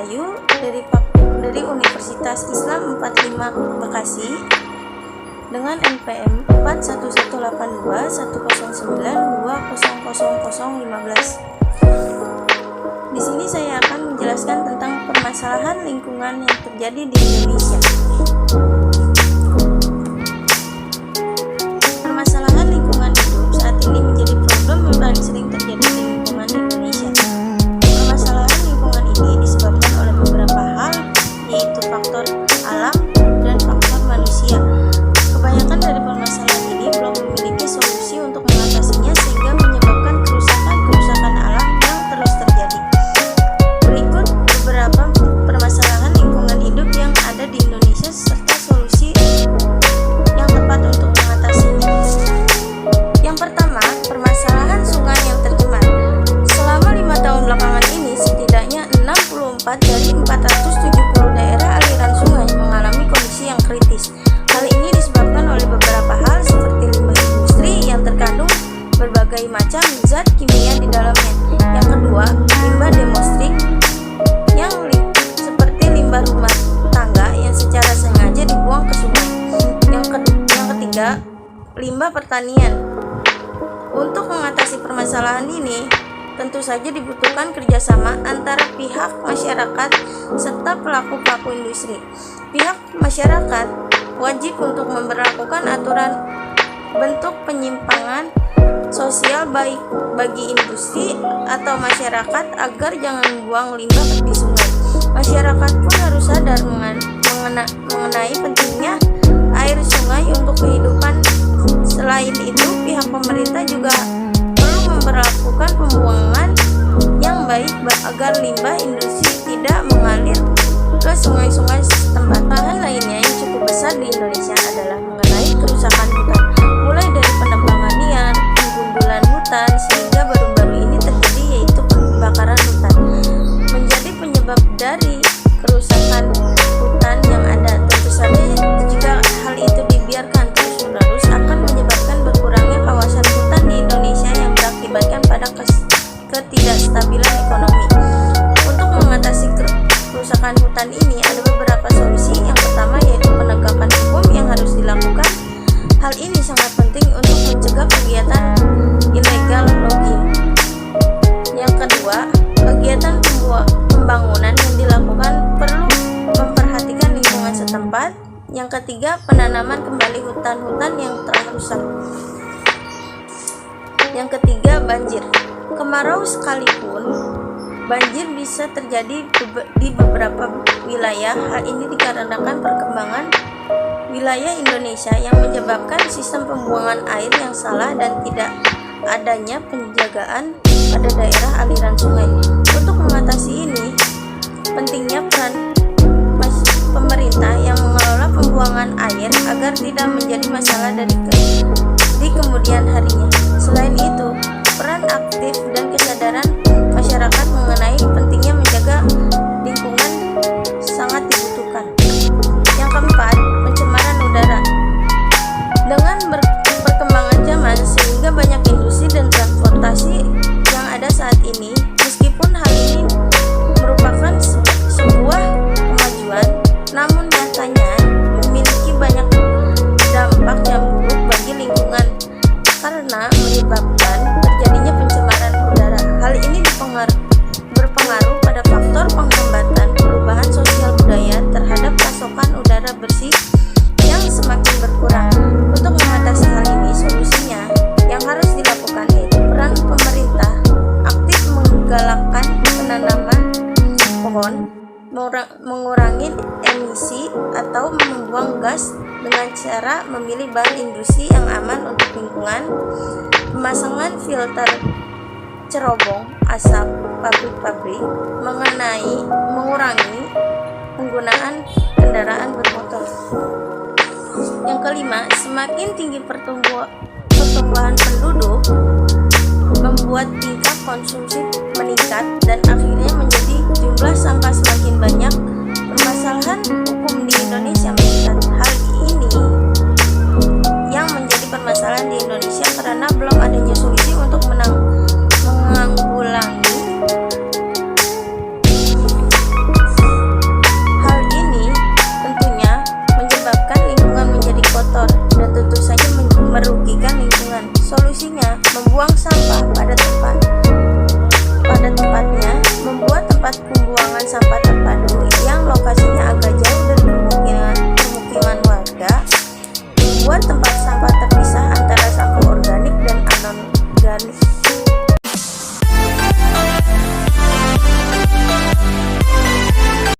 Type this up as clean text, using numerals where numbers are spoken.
Rahayu dari Universitas Islam 45 Bekasi dengan NPM 4181821092000015. Di sini saya akan menjelaskan tentang permasalahan lingkungan yang terjadi di Indonesia. Permasalahan lingkungan hidup saat ini menjadi problem yang paling sering terjadi di lingkungan Indonesia. Permasalahan lingkungan ini disebabkan oleh beberapa hal, yaitu faktor alam dan faktor manusia. Kebanyakan dari permasalahan ini belum memiliki solusi untuk mengatasinya, sehingga menyebabkan kerusakan alam yang terus terjadi. Berikut beberapa permasalahan lingkungan hidup yang ada di Indonesia serta solusi yang tepat untuk mengatasinya. Yang pertama, permasalahan sungai yang tercemar. Selama 5 tahun belakangan ini, setidaknya 64 dari 470 daerah aliran sungai mengalami kondisi yang kritis. Hal ini disebabkan oleh beberapa hal seperti limbah industri yang terkandung berbagai macam zat kimia di dalamnya. Yang kedua, limbah domestik yang seperti limbah rumah tangga yang secara sengaja dibuang ke sungai. Yang ketiga, limbah pertanian. Untuk mengatasi permasalahan ini, tentu saja dibutuhkan kerjasama antara pihak masyarakat serta pelaku-pelaku industri. Pihak masyarakat wajib untuk memberlakukan aturan bentuk penyimpangan sosial baik bagi industri atau masyarakat agar jangan membuang limbah di sungai. Masyarakat pun harus sadar mengenai pentingnya air sungai untuk kehidupan. Selain itu, pihak pemerintah juga perlu memberlakukan pembuangan yang baik agar limbah industri tidak mengalir ke sungai-sungai setempat. Bahan lainnya yang cukup besar di Indonesia adalah mengenai kerusakan hutan, mulai dari penebangan liar, penggundulan hutan, sehingga baru-baru ini terjadi yaitu pembakaran hutan, menjadi penyebab dari kerusakan hutan yang ada. Tentu saja jika hal itu dibiarkan terus-menerus akan menyebabkan berkurangnya kawasan hutan di Indonesia yang berakibatkan pada ketidakstabilan ekonomi. Untuk mengatasi kerusakan hutan ini ada beberapa solusi. Yang pertama yaitu penegakan hukum yang harus dilakukan. Hal ini sangat penting untuk mencegah kegiatan illegal logging. Yang kedua, kegiatan pembangunan yang dilakukan perlu memperhatikan lingkungan setempat. Yang ketiga, penanaman kembali hutan-hutan yang telah rusak. Yang ketiga, banjir. Kemarau sekalipun, banjir bisa terjadi di beberapa wilayah. Hal ini dikarenakan perkembangan wilayah Indonesia yang menyebabkan sistem pembuangan air yang salah dan tidak adanya penjagaan pada daerah aliran sungai. Untuk mengatasi ini, pentingnya peran pemerintah yang mengelola pembuangan air agar tidak menjadi masalah di kemudian harinya. Selain itu, peran aktif dan kesadaran masyarakat mengenai pentingnya menjaga lingkungan sangat dibutuhkan. Yang keempat, pencemaran udara. Dengan perkembangan zaman sehingga banyak industri dan transportasi yang ada saat ini, meskipun hal ini merupakan sebuah kemajuan, namun nyatanya memiliki banyak dampak yang buruk bagi lingkungan karena menyebabkan terjadinya pencemaran udara. Hal ini berpengaruh pada faktor penghambatan perubahan sosial budaya terhadap pasokan udara bersih yang semakin berkurang. Untuk mengatasi hal ini, solusinya yang harus dilakukan yaitu peran pemerintah aktif menggalakkan penanaman pohon, mengurangi emisi atau membuang gas dengan cara memilih bahan industri yang aman untuk lingkungan, pemasangan filter cerobong asap pabrik-pabrik, mengurangi penggunaan kendaraan bermotor. Yang kelima, semakin tinggi pertumbuhan penduduk membuat tingkat konsumsi meningkat dan akhirnya menjadi jumlah sampah semakin banyak. Permasalahan hukum di Indonesia meningkat. Hal ini yang menjadi permasalahan di Indonesia karena belum adanya solusi untuk menanggulangi sampah terpadu yang lokasinya agak jauh dari permukiman warga, membuat tempat